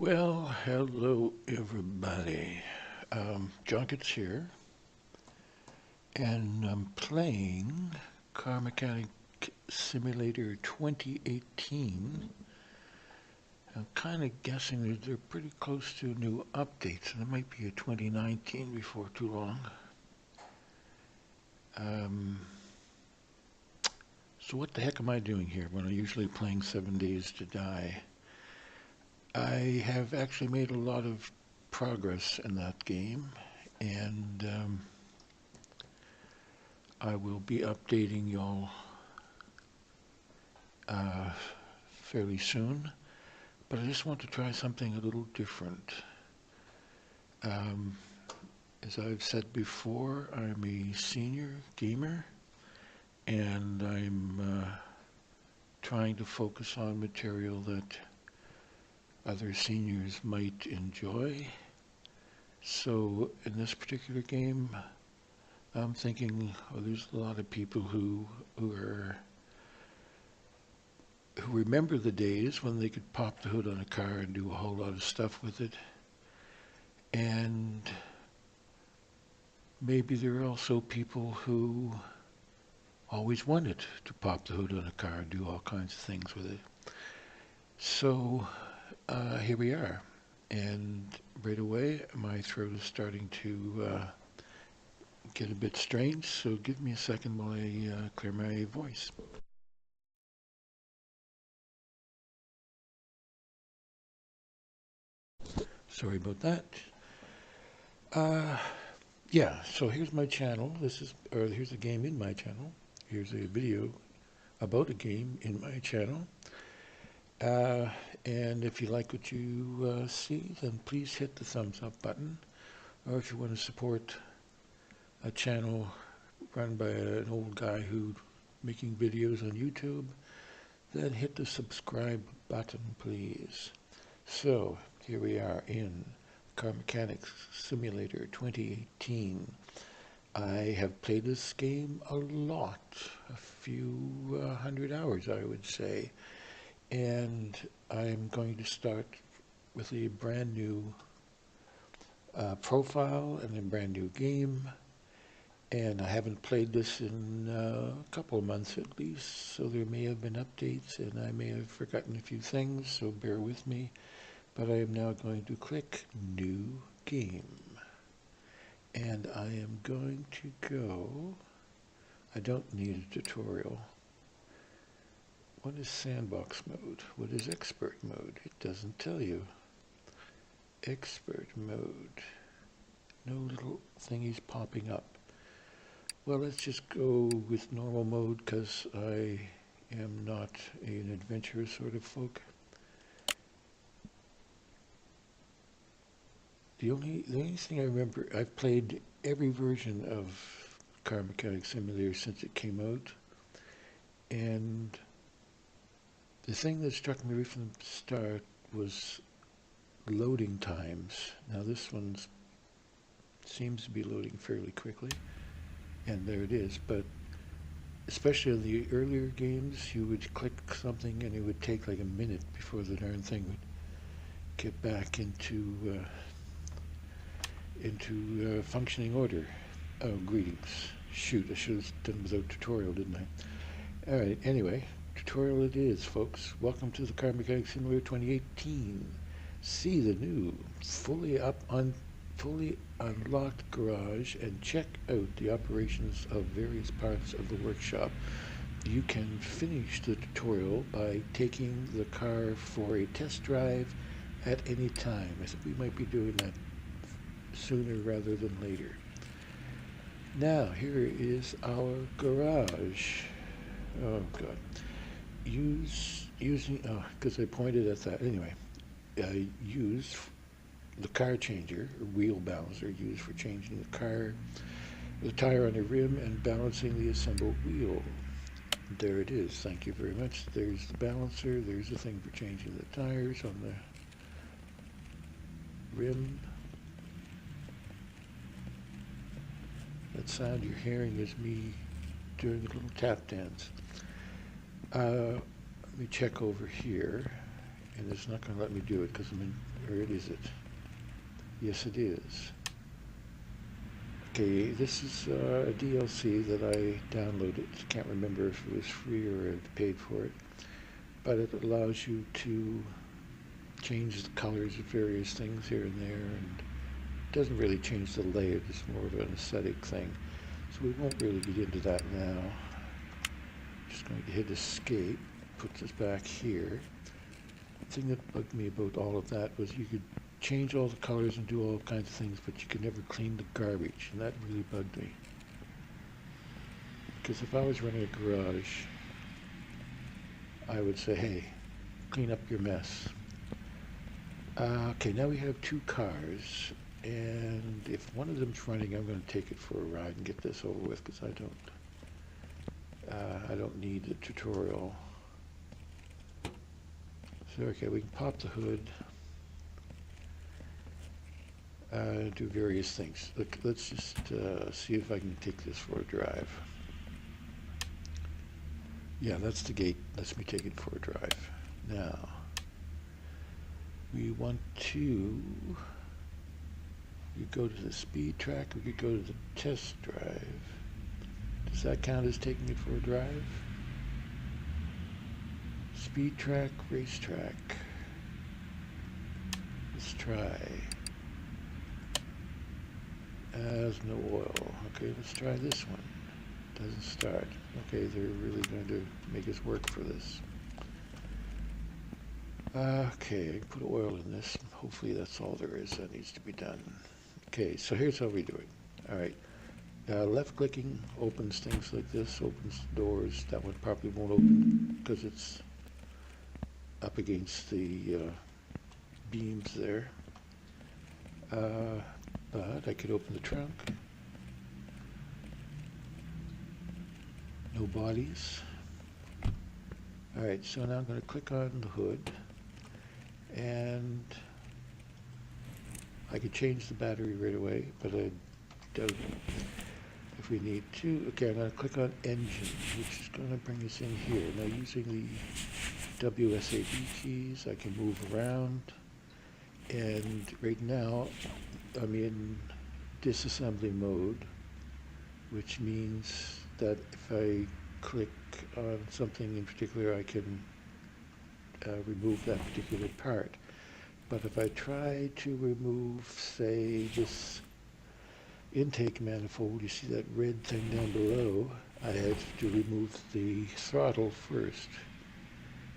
Well, hello everybody. Junkets here, and I'm playing Car Mechanic Simulator 2018. I'm kind of guessing that they're pretty close to new updates, and it might be a 2019 before too long. Um, so what the heck am I doing here when I'm usually playing 7 Days to Die? I have actually made a lot of progress in that game, and I will be updating y'all uh, fairly soon, but I just want to try something a little different. Um, as I've said before, I'm a senior gamer, and I'm trying to focus on material that other seniors might enjoy. So in this particular game, I'm thinking, oh, there's a lot of people who are who remember the days when they could pop the hood on a car and do a whole lot of stuff with it. And maybe there are also people who always wanted to pop the hood on a car and do all kinds of things with it. So here we are. And right away, my throat is starting to get a bit strange, so give me a second while I clear my voice. Sorry about that. Uh, yeah, so here's my channel. Here's a game in my channel. Here's a video about a game in my channel. Uh, and if you like what you see, then please hit the thumbs up button. Or if you want to support a channel run by an old guy who's making videos on YouTube, then hit the subscribe button, please. So here we are in Car Mechanics Simulator 2018. I have played this game a lot, a few hundred hours, I would say, and I'm going to start with a brand new profile and a brand new game. And I haven't played this in a couple of months at least, so there may have been updates and I may have forgotten a few things, so bear with me. But I am now going to click New Game. And I am going to go, I don't need a tutorial. What is sandbox mode? What is expert mode? It doesn't tell you. Expert mode. No little thingies popping up. Well, let's just go with normal mode because I am not an adventurous sort of folk. The only thing I remember, I've played every version of Car Mechanic Simulator since it came out, and the thing that struck me right from the start was loading times. Now this one seems to be loading fairly quickly, and there it is, but especially in the earlier games, you would click something and it would take like a minute before the darn thing would get back into functioning order. Oh, greetings. Shoot, I should have done without tutorial, didn't I? All right, anyway, tutorial it is, folks. Welcome to the Car Mechanic Simulator 2018. See the new, fully unlocked garage and check out the operations of various parts of the workshop. You can finish the tutorial by taking the car for a test drive at any time. I think we might be doing that sooner rather than later. Now, here is our garage. Oh, God. Because I pointed at that. Anyway, I use the car changer, or wheel balancer, used for changing the tire on the rim and balancing the assembled wheel. There it is. Thank you very much. There's the balancer. There's the thing for changing the tires on the rim. That sound you're hearing is me doing a little tap dance. Let me check over here, and it's not going to let me do it because I'm Or is it? Yes, it is. Okay, this is a DLC that I downloaded. Can't remember if it was free or I paid for it. But it allows you to change the colors of various things here and there, and it doesn't really change the layout. It's more of an aesthetic thing. So we won't really get into that now. Just going to hit escape, puts us back here. The thing that bugged me about all of that was you could change all the colors and do all kinds of things, but you could never clean the garbage, and that really bugged me. Because if I was running a garage, I would say, hey, clean up your mess. Okay, now we have two cars, and if one of them's running, I'm going to take it for a ride and get this over with, because I don't need the tutorial. So okay, we can pop the hood, do various things. Look, let's just see if I can take this for a drive. Yeah, that's the gate. Lets me take it for a drive. Now, we want to, you go to the speed track, we could go to the test drive. Does that count as taking it for a drive? Speed track, racetrack. Let's try. Has no oil. Okay, let's try this one. Doesn't start. Okay, they're really going to make us work for this. Okay, I can put oil in this. Hopefully that's all there is that needs to be done. Okay, so here's how we do it. Alright, left clicking opens things like this, opens doors. That one probably won't open because it's up against the beams there. But I could open the trunk. No bodies. Alright, so now I'm going to click on the hood, and I could change the battery right away, but I don't if we need to. Okay, I'm going to click on engine, which is going to bring us in here. Now using the WSAD keys, I can move around, and right now I'm in disassembly mode, which means that if I click on something in particular, I can remove that particular part. But if I try to remove, say, this intake manifold, you see that red thing down below, I have to remove the throttle first.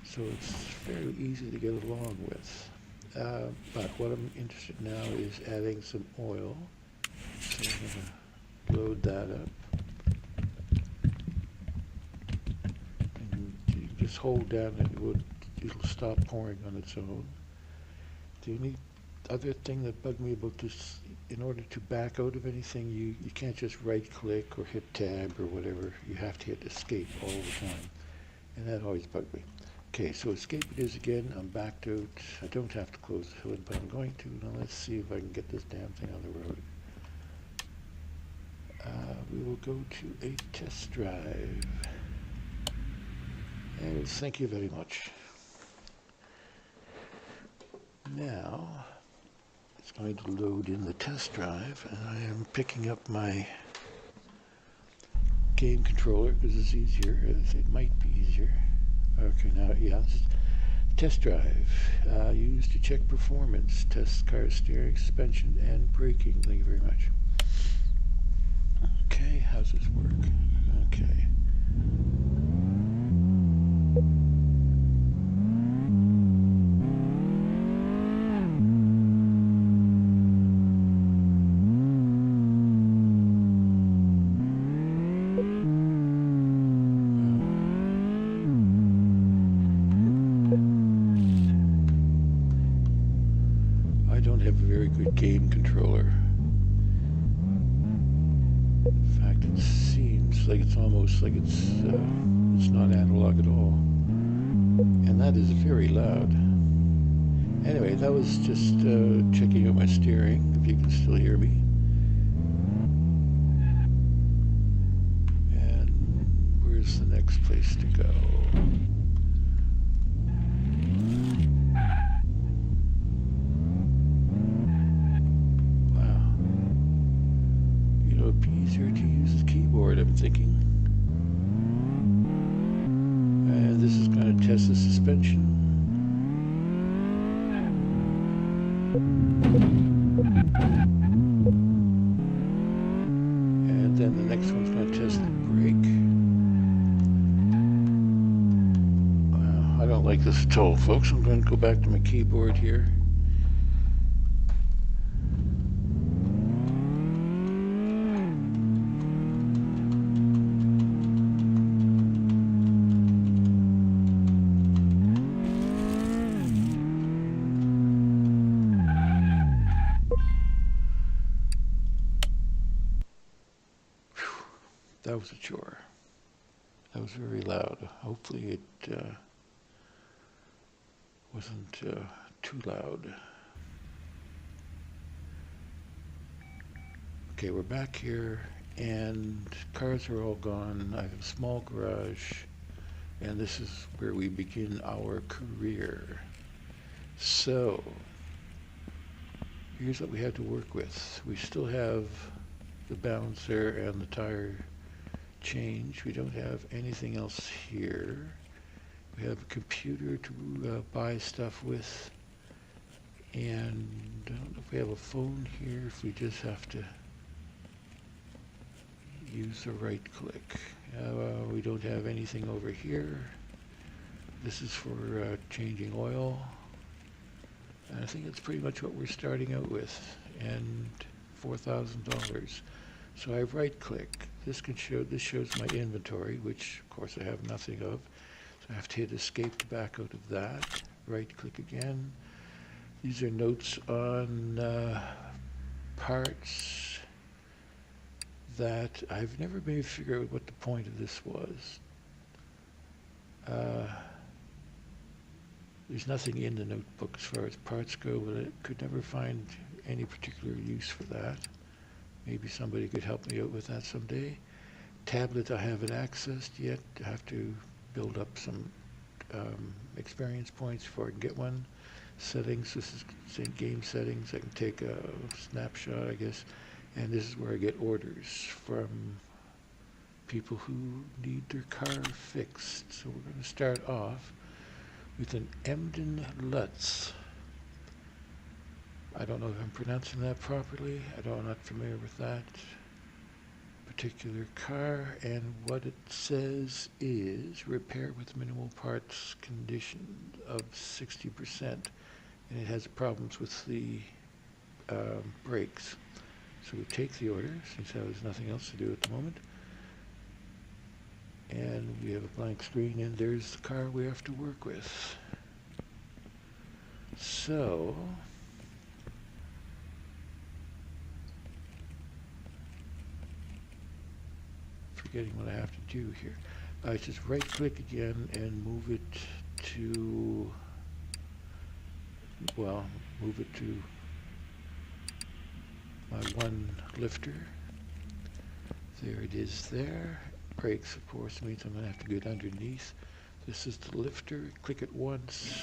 So it's fairly easy to get along with. But what I'm interested in now is adding some oil. So I'm going to load that up. And you just hold down and it'll stop pouring on its own. The only other thing that bugged me about this, in order to back out of anything, you can't just right click or hit tab or whatever. You have to hit escape all the time. And that always bugged me. Okay, so escape it is again. I'm backed out. I don't have to close the hood, but I'm going to. Now let's see if I can get this damn thing on the road. We will go to a test drive. And thank you very much. Now, it's going to load in the test drive, and I am picking up my game controller because it's easier. It might be easier. Okay, now, yeah, this is test drive. Used to check performance, test car steering, suspension, and braking. Thank you very much. Okay, how's this work? Okay. I don't have a very good game controller. In fact, it seems like it's almost like it's not analog at all. And that is very loud. Anyway, that was just checking out my steering, if you can still hear me. And where's the next place to go? easier to use the keyboard, I'm thinking. And this is going to test the suspension. And then the next one's going to test the brake. I don't like this at all, folks. I'm going to go back to my keyboard here. That was a chore. That was very loud. Hopefully it wasn't too loud. Okay, we're back here, and cars are all gone. I have a small garage, and this is where we begin our career. So, here's what we have to work with. We still have the bouncer and the tire change. We don't have anything else here. We have a computer to buy stuff with, and I don't know if we have a phone here, if we just have to use the right click. We don't have anything over here. This is for changing oil, and I think that's pretty much what we're starting out with, and $4,000. So I right click. This shows my inventory, which of course I have nothing of. So I have to hit escape to back out of that. Right click again. These are notes on parts that I've never been able to figure out what the point of this was. There's nothing in the notebook as far as parts go, but I could never find any particular use for that. Maybe somebody could help me out with that someday. Tablet I haven't accessed yet. I have to build up some experience points before I can get one. Settings, this is game settings. I can take a snapshot, I guess. And this is where I get orders from people who need their car fixed. So we're going to start off with an Emden Lutz. I don't know if I'm pronouncing that properly. I'm not familiar with that particular car, and what it says is repair with minimal parts condition of 60%, and it has problems with the brakes. So we take the order, since there's nothing else to do at the moment, and we have a blank screen, and there's the car we have to work with. So forgetting what I have to do here. I just right click again and move it to, well, move it to my one lifter. There it is there. Brakes, of course, means I'm going to have to get underneath. This is the lifter. Click it once,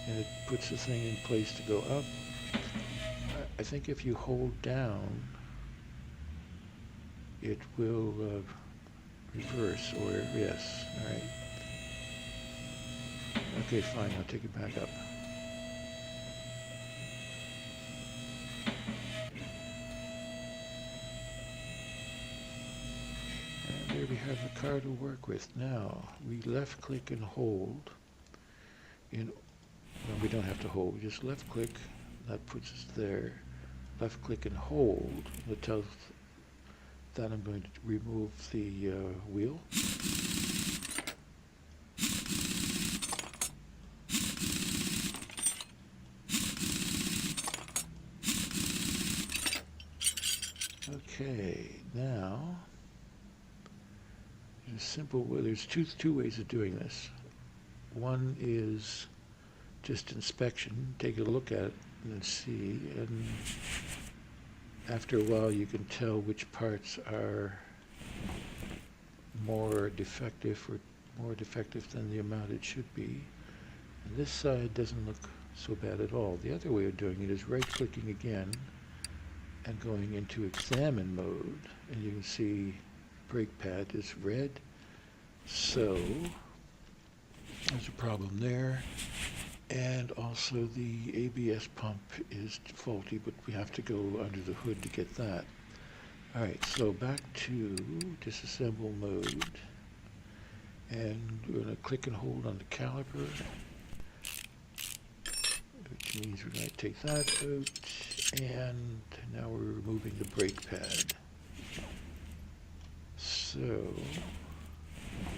and it puts the thing in place to go up. I think if you hold down, it will reverse, or yes, all right. Okay, fine, I'll take it back up. And there we have the car to work with. Now, we left click and hold. No, we don't have to hold, we just left click, that puts us there. Left click and hold, that tells that I'm going to remove the wheel. Okay, now there's two ways of doing this. One is just inspection, take a look at it and see, and after a while you can tell which parts are more defective or more defective than the amount it should be. And this side doesn't look so bad at all. The other way of doing it is right clicking again and going into examine mode, and you can see brake pad is red, so there's a problem there. And also the ABS pump is faulty, but we have to go under the hood to get that. Alright, so back to disassemble mode, and we're going to click and hold on the caliper, which means we're going to take that out, and now we're removing the brake pad. So,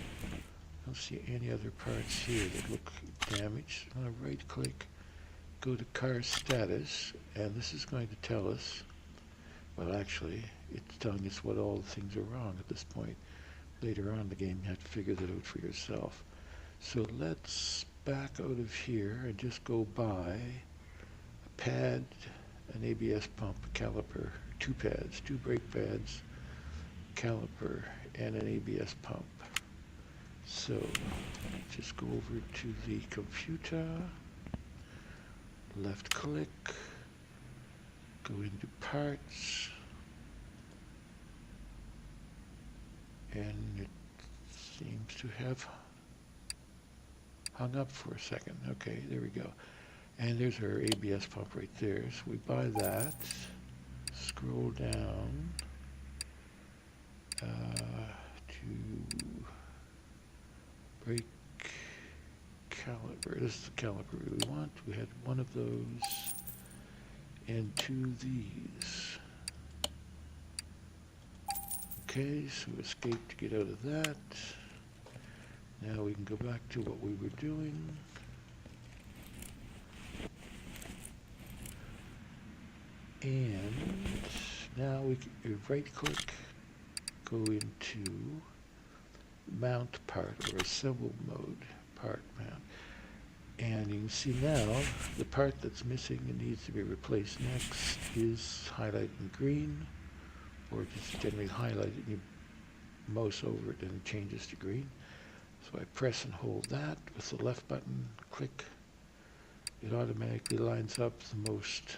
I don't see any other parts here that look damaged. I'm going to right click, go to car status, and this is going to tell us, well actually, it's telling us what all the things are wrong at this point. Later on in the game you have to figure that out for yourself. So let's back out of here and just go by a pad, an ABS pump, a caliper, two pads, two brake pads, caliper, and an ABS pump. So just go over to the computer, left click, go into parts, and it seems to have hung up for a second. Okay, there we go. And there's our ABS pump right there. So we buy that, scroll down to brake caliper. This is the caliper we want. We had one of those and two of these. Okay, so escape to get out of that. Now we can go back to what we were doing. And now we can right click, go into mount part or assemble mode, part mount. And you can see now the part that's missing and needs to be replaced next is highlighted in green, or just generally highlight it and you mouse over it and it changes to green. So I press and hold that with the left button, click. It automatically lines up the most,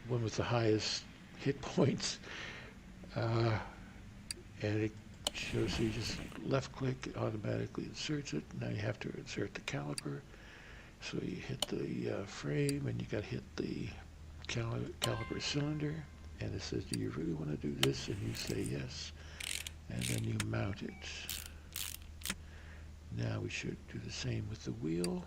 one with the highest hit points. And it shows, so you just left click, it automatically inserts it. Now you have to insert the caliper. So you hit the frame and you got to hit the caliper cylinder, and it says, do you really want to do this? And you say yes, and then you mount it. Now we should do the same with the wheel.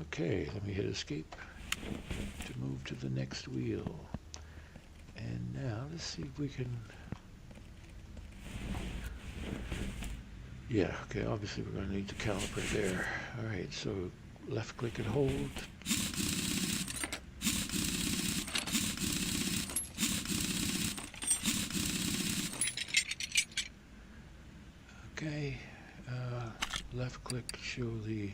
Okay, let me hit escape to move to the next wheel. And now let's see if we can, yeah, okay, obviously we're going to need the caliper there. Alright, so left click and hold. Okay, left click to show the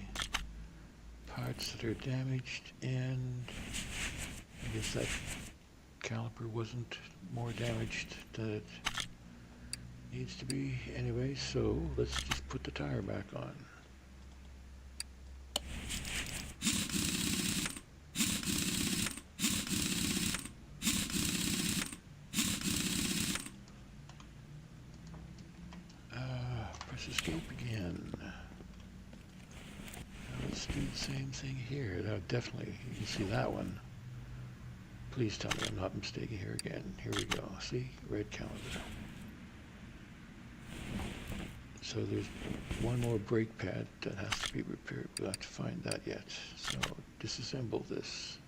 parts that are damaged, and I guess that caliper wasn't more damaged than it needs to be anyway, so let's just put the tire back on. Press escape again. Now let's do the same thing here. Now definitely, you can see that one. Please tell me I'm not mistaken here again. Here we go. See? Red calendar. So there's one more brake pad that has to be repaired. We'll have to find that yet. So disassemble this.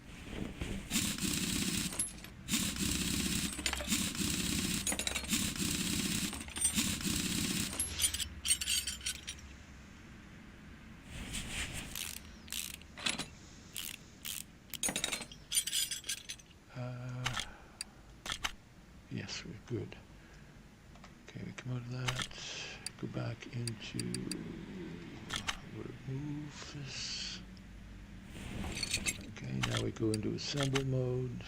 Yes, we're good. Okay, we come out of that, go back into, remove this. Okay, now we go into assemble mode.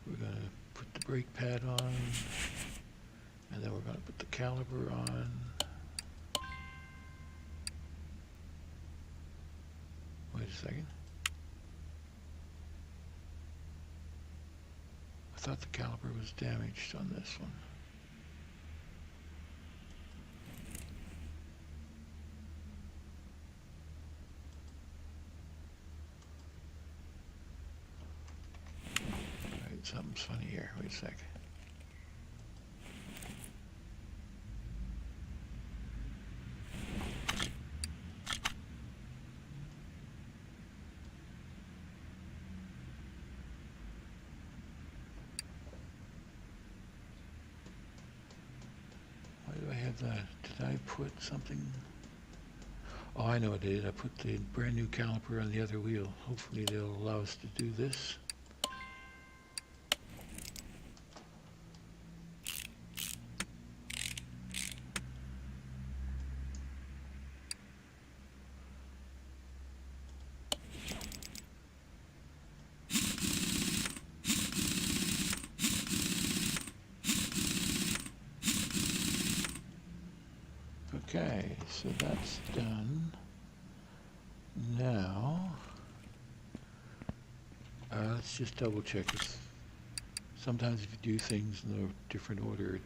We're going to put the brake pad on. And then we're going to put the caliper on. Wait a second. I thought the caliper was damaged on this one. Alright, something's funny here. Wait a sec. Did I put something? Oh, I know what I did. I put the brand new caliper on the other wheel. Hopefully they'll allow us to do this. Okay, so that's done. Now, let's just double check this. Sometimes if you do things in a different order, it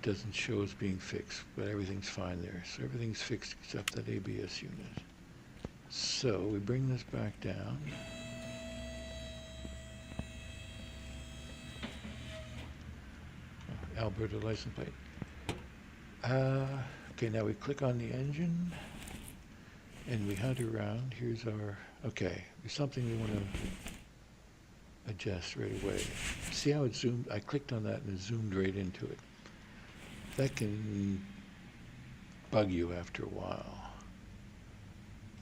doesn't show as being fixed, but everything's fine there. So everything's fixed except that ABS unit. So we bring this back down. Alberta license plate. Okay, now we click on the engine and we hunt around. Here's our, okay, there's something we want to adjust right away. See how it zoomed? I clicked on that and it zoomed right into it. That can bug you after a while.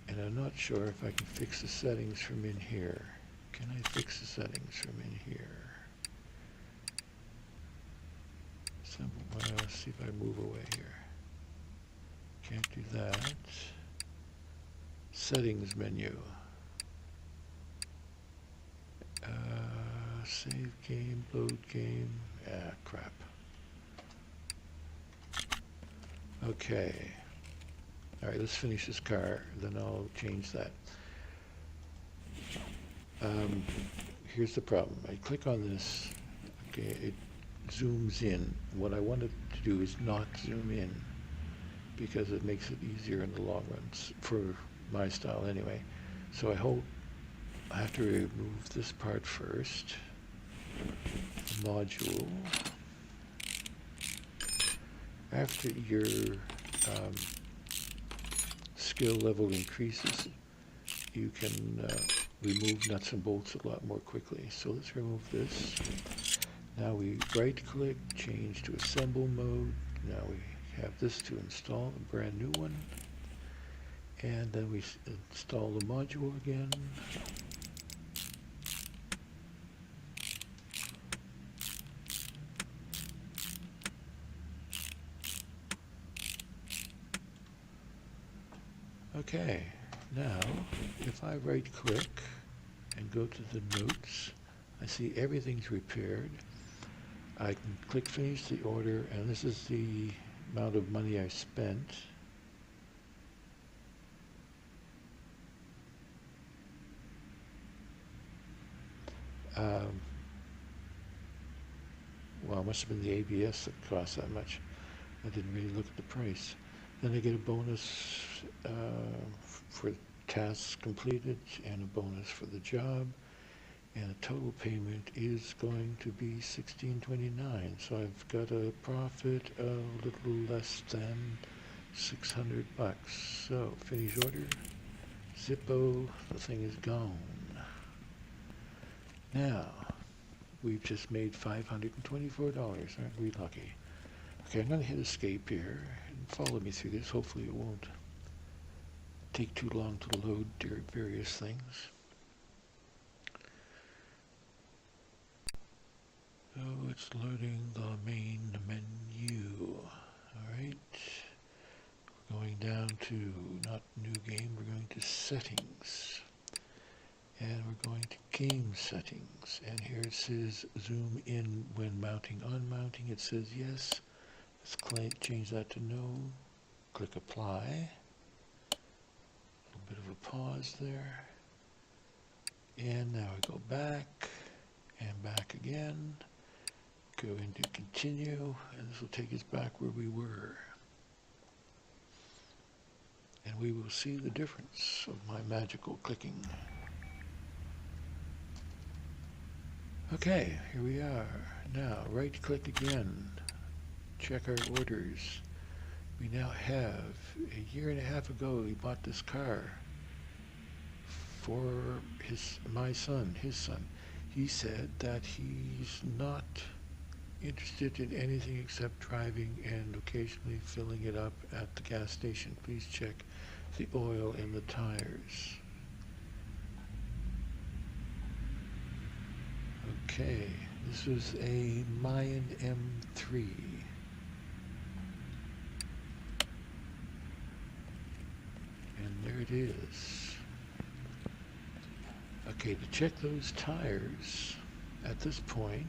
And I'm not sure if I can fix the settings from in here. Can I fix the settings from in here? Let's see if I move away here. Can't do that. Settings menu. Save game, load game. Ah, crap. Okay. All right, let's finish this car, then I'll change that. Here's the problem. I click on this. Okay, it zooms in. What I wanted to do is not zoom in because it makes it easier in the long run for my style anyway. So I have to remove this part first. The module. After your skill level increases, you can remove nuts and bolts a lot more quickly. So let's remove this. Now we right click, change to assemble mode. Now we have this to install a brand new one. And then we install the module again. Okay, now if I right click and go to the notes, I see everything's repaired. I can click finish the order, and this is the amount of money I spent. Well, it must have been the ABS that cost that much. I didn't really look at the price. Then I get a bonus for tasks completed and a bonus for the job. And the total payment is going to be $16.29. So I've got a profit of a little less than 600 bucks. So finish order. Zippo, the thing is gone. Now, we've just made $524. Aren't we lucky? Okay, I'm going to hit escape here and follow me through this. Hopefully it won't take too long to load various things. So it's loading the main menu. Alright. We're going down to not new game, we're going to settings. And we're going to game settings, and here it says zoom in when mounting. On mounting it says yes. Let's change that to no. Click apply. A little bit of a pause there. And now we go back and back again. Go into continue, and this will take us back where we were. And we will see the difference of my magical clicking. Okay, here we are. Now, right click again. Check our orders. We now have, a year and a half ago, we bought this car for my son, his son. He said that he's not interested in anything except driving and occasionally filling it up at the gas station. Please check the oil in the tires. Okay, this is a Mayan M3. And there it is. Okay, to check those tires at this point,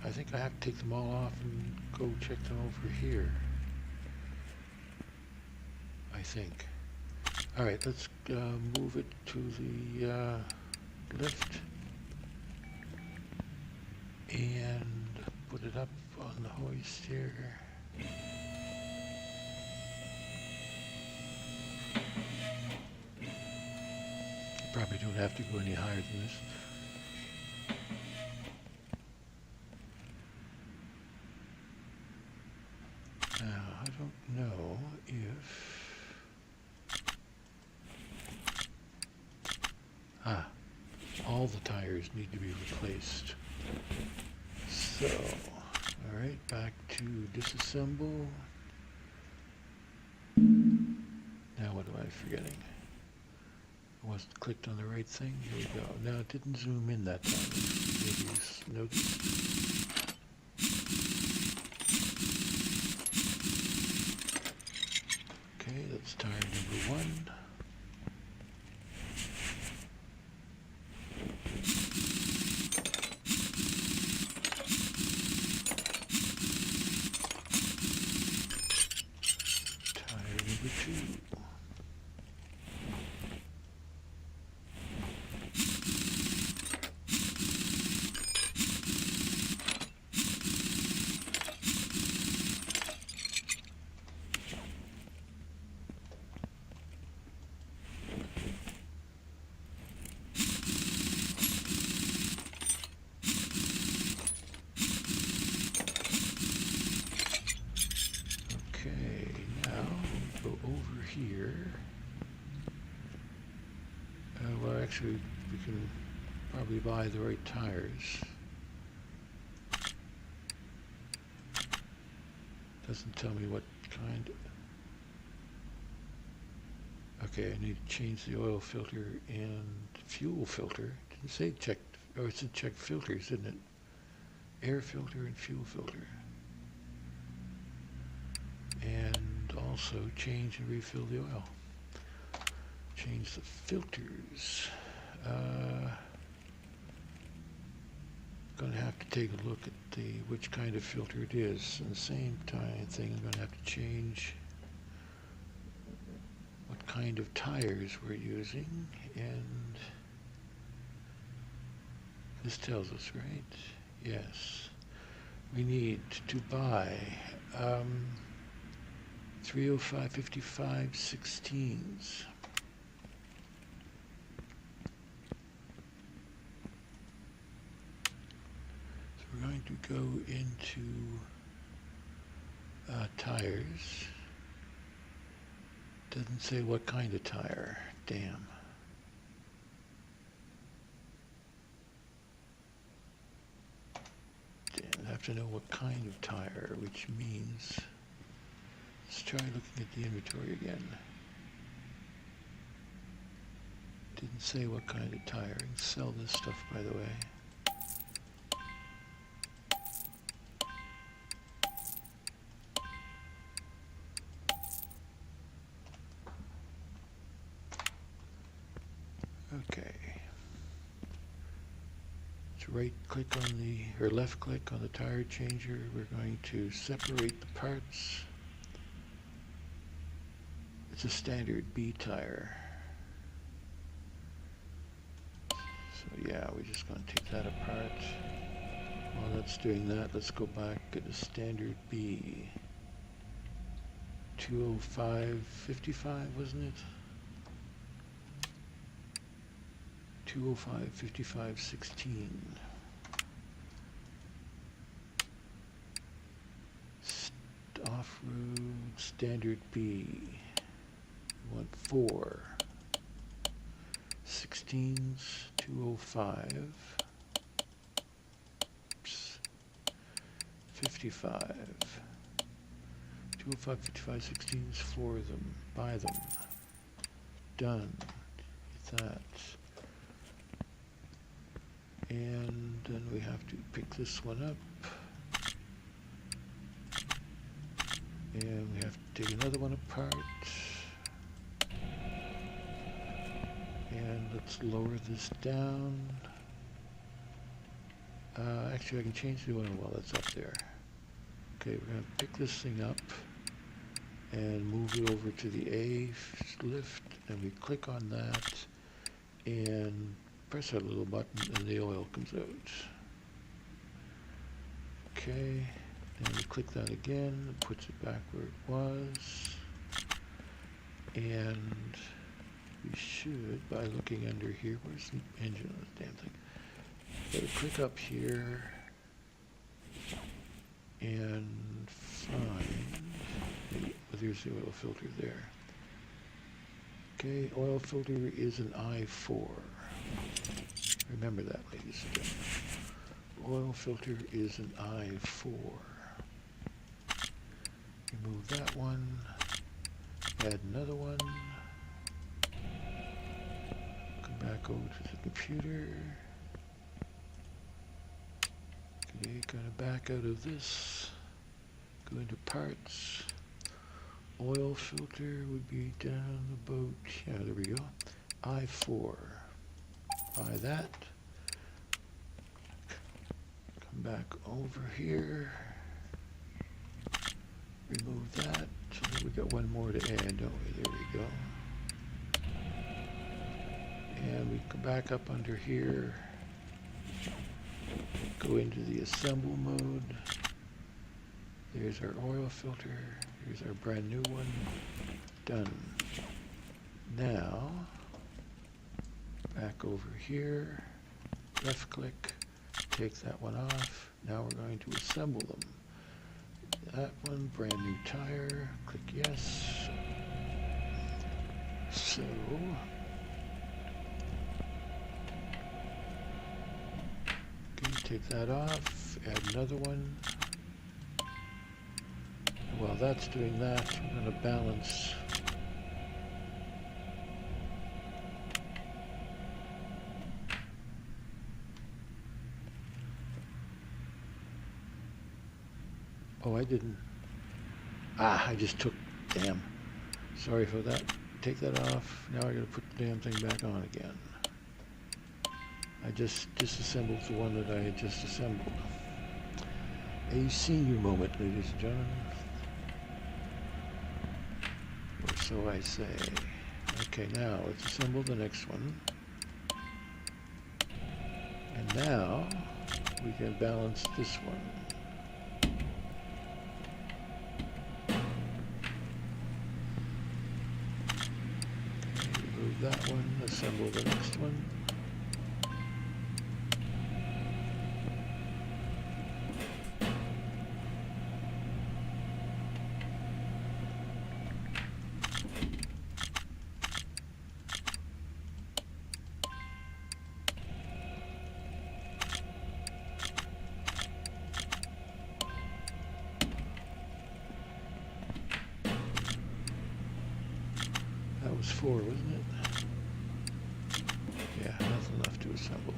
I think I have to take them all off and go check them over here. I think. All right, let's move it to the lift and put it up on the hoist here. Probably don't have to go any higher than this. Now, I don't know if... all the tires need to be replaced. So, alright, back to disassemble. Now what am I forgetting? I wasn't clicked on the right thing. Here we go. Now it didn't zoom in that time. Maybe you noticed. Okay, that's tire number 1. Here. Well, actually, we can probably buy the right tires. Doesn't tell me what kind. Okay, I need to change the oil filter and fuel filter. Didn't say check, oh, it said check filters, didn't it? Air filter and fuel filter. And also change and refill the oil. Change the filters. Going to have to take a look at which kind of filter it is. And the same thing, I'm going to have to change what kind of tires we're using. And this tells us, right? Yes. We need to buy 305/55 16s. So we're going to go into tires. Doesn't say what kind of tire. Damn. I have to know what kind of tire, which means... Let's try looking at the inventory again. Didn't say what kind of tire. I can sell this stuff, by the way. right click on the, or left click on the tire changer. We're going to separate the parts. It's a standard B tire. So yeah, we're just going to take that apart. While that's doing that, let's go back at a standard B. 205/55, wasn't it? 205/55/16. Off-road standard B. We want 4. 16s, 205. Oops. 55. 205/55 16s, 4 of them. Buy them. Done. Get that. And then we have to pick this one up. And we have to take another one apart. And let's lower this down. Actually, I can change the oil while it's up there. Okay, we're going to pick this thing up and move it over to the A lift, and we click on that and press that little button and the oil comes out. Okay, and we click that again, it puts it back where it was, and we should, by looking under here, where's the engine on this damn thing? Gotta click up here and find, there's the oil filter there. Okay, oil filter is an I4. Remember that, ladies and gentlemen. Oil filter is an I4. Remove that one, add another one, come back over to the computer. Okay, gonna back out of this, go into parts. Oil filter would be down about, yeah, there we go. I4. Buy that. Come back over here. Remove that. We got one more to add, don't we? There we go. And we come back up under here. Go into the assemble mode. There's our oil filter. Here's our brand new one. Done. Now, back over here, left click, take that one off. Now we're going to assemble them. That one, brand new tire, click yes. So, okay, take that off, add another one. While that's doing that, we're going to balance. Oh, I didn't. I just took, damn. Sorry for that. Take that off. Now I got to put the damn thing back on again. I just disassembled the one that I had just assembled. A senior moment, ladies and gentlemen. Or so I say. Okay, now let's assemble the next one. And now we can balance this one. Okay, remove that one, assemble the next one. That was 4, wasn't it? Yeah, nothing left to assemble.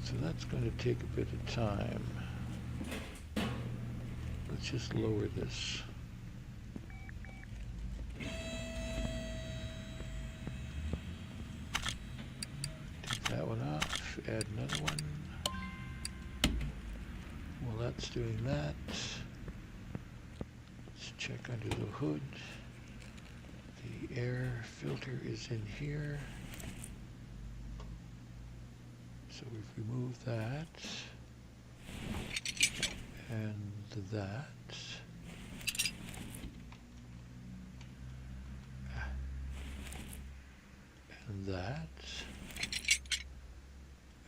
So that's going to take a bit of time. Let's just lower this. Take that one off, add another one. While that's doing that, let's check under the hood. The air filter is in here. So we've removed that. And that. And that.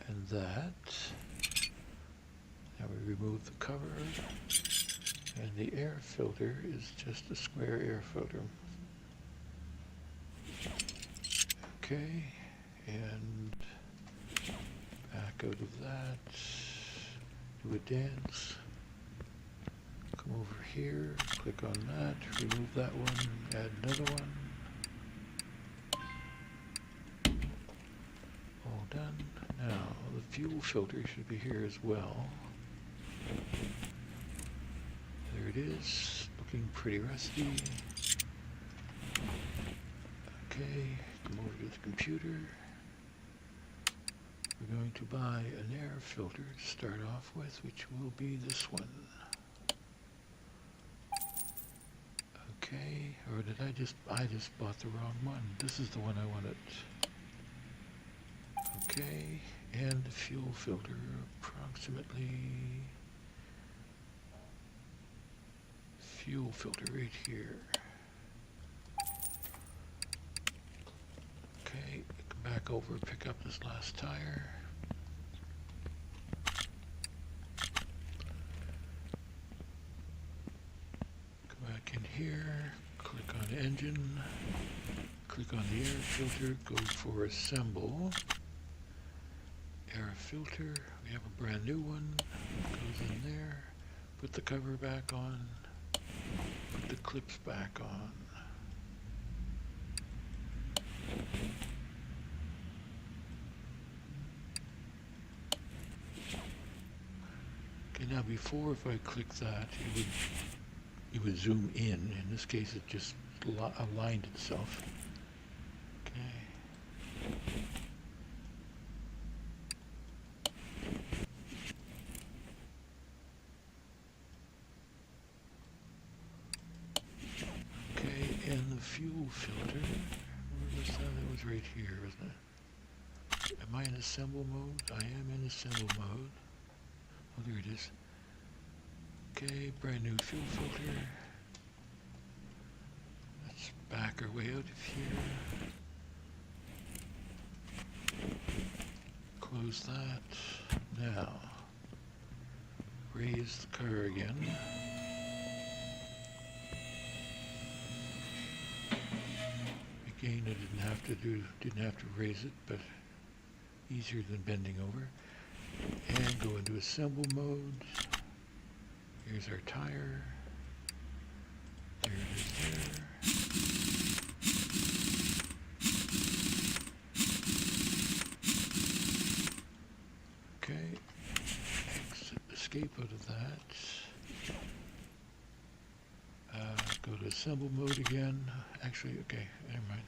And that. Now we remove the cover. And the air filter is just a square air filter. Okay. And back out of that. Do a dance. Come over here, click on that, remove that one, add another one. All done. Now, the fuel filter should be here as well. There it is, looking pretty rusty. Okay, come over to the computer. We're going to buy an air filter to start off with, which will be this one. Okay, or did I just bought the wrong one. This is the one I wanted. Okay, and the fuel filter approximately, fuel filter right here. Okay, come back over, pick up this last tire. In here, click on engine, click on the air filter, go for assemble. Air filter, we have a brand new one, goes in there, put the cover back on, put the clips back on. Okay, now before, if I click that, it would zoom in. In this case, it just aligned itself. Okay. Okay, and the fuel filter. Where was that? That was right here, wasn't it? Am I in assemble mode? I am in assemble mode. Oh, there it is. Okay, brand new fuel filter. Let's back our way out of here. Close that. Now, raise the car again. Again, I didn't have to raise it, but easier than bending over. And go into assemble mode. Here's our tire. There it is there. Okay. Escape out of that. Go to assemble mode again. Actually, okay, never mind.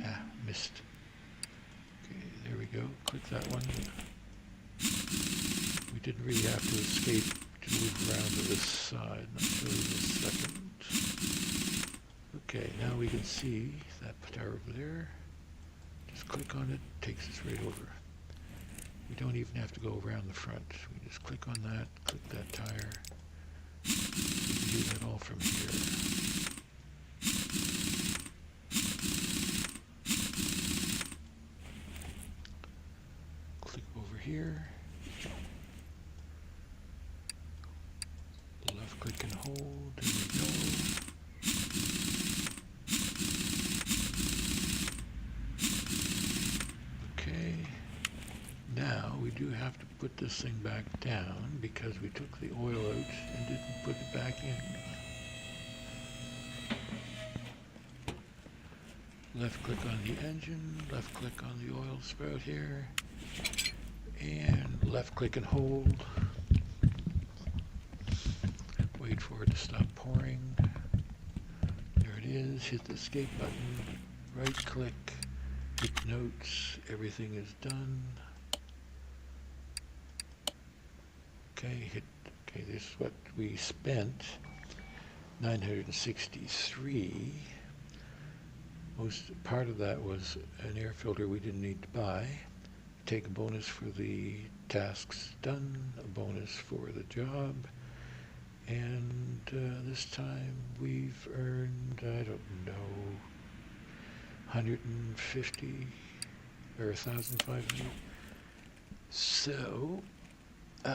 Oh, missed. Okay, there we go. Click that one. We didn't really have to escape to move around to this side. I'll show you in a second. Okay, now we can see that tire over there. Just click on it, takes us right over. We don't even have to go around the front. We just click on that, click that tire. We can do that all from here. Click over here. Left click and hold. There we go. Okay. Now we do have to put this thing back down because we took the oil out and didn't put it back in. Left click on the engine, left click on the oil spout here, and left click and hold. Wait for it to stop pouring. There it is, hit the escape button, right click, hit notes, everything is done. Okay, this is what we spent. 963. Most part of that was an air filter we didn't need to buy. Take a bonus for the tasks done, a bonus for the job, and this time we've earned, I don't know, 150 or 1,500. So, okay,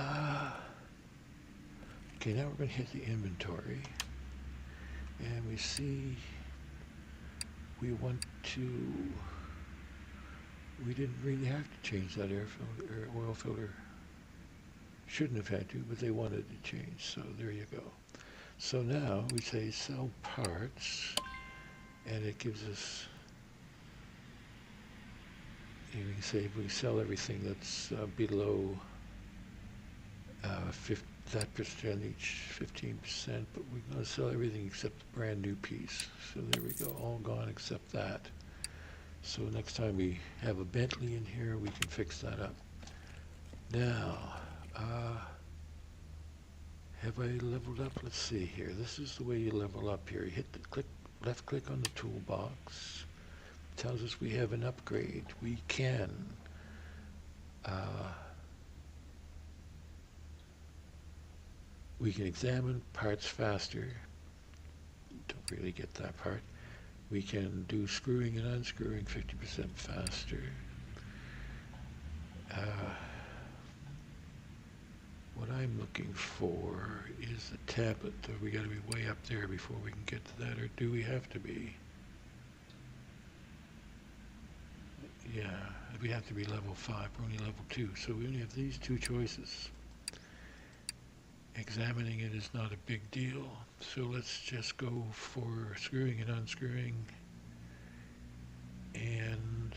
now we're going to hit the inventory, and we see we want to, we didn't really have to change that air filter, or oil filter. Shouldn't have had to, but they wanted to change, so there you go. So now we say sell parts, and it gives us, and we can say we sell everything that's below that percentage, 15%, but we're going to sell everything except the brand new piece. So there we go, all gone except that. So next time we have a Bentley in here, we can fix that up. Now, have I leveled up? Let's see here. This is the way you level up here. You hit the left click on the toolbox. It tells us we have an upgrade. We can examine parts faster. Don't really get that part. We can do screwing and unscrewing 50% faster. What I'm looking for is the tablet. We got to be way up there before we can get to that, or do we have to be? Yeah, we have to be level 5. We're only level 2, so we only have these two choices. Examining it is not a big deal, so let's just go for screwing and unscrewing. And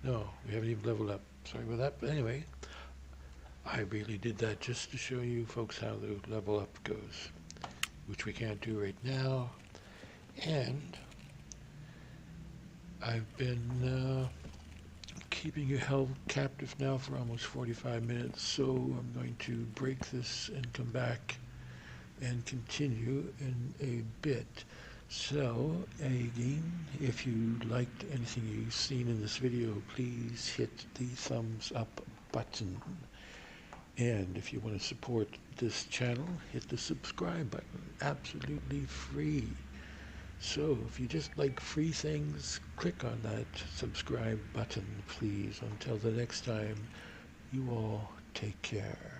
no, we haven't even leveled up. Sorry about that, but anyway, I really did that just to show you folks how the level up goes, which we can't do right now. And I've been keeping you held captive now for almost 45 minutes, so I'm going to break this and come back and continue in a bit. So, again, if you liked anything you've seen in this video, please hit the thumbs up button. And if you want to support this channel, hit the subscribe button. Absolutely free. So if you just like free things, click on that subscribe button, please. Until the next time, you all take care.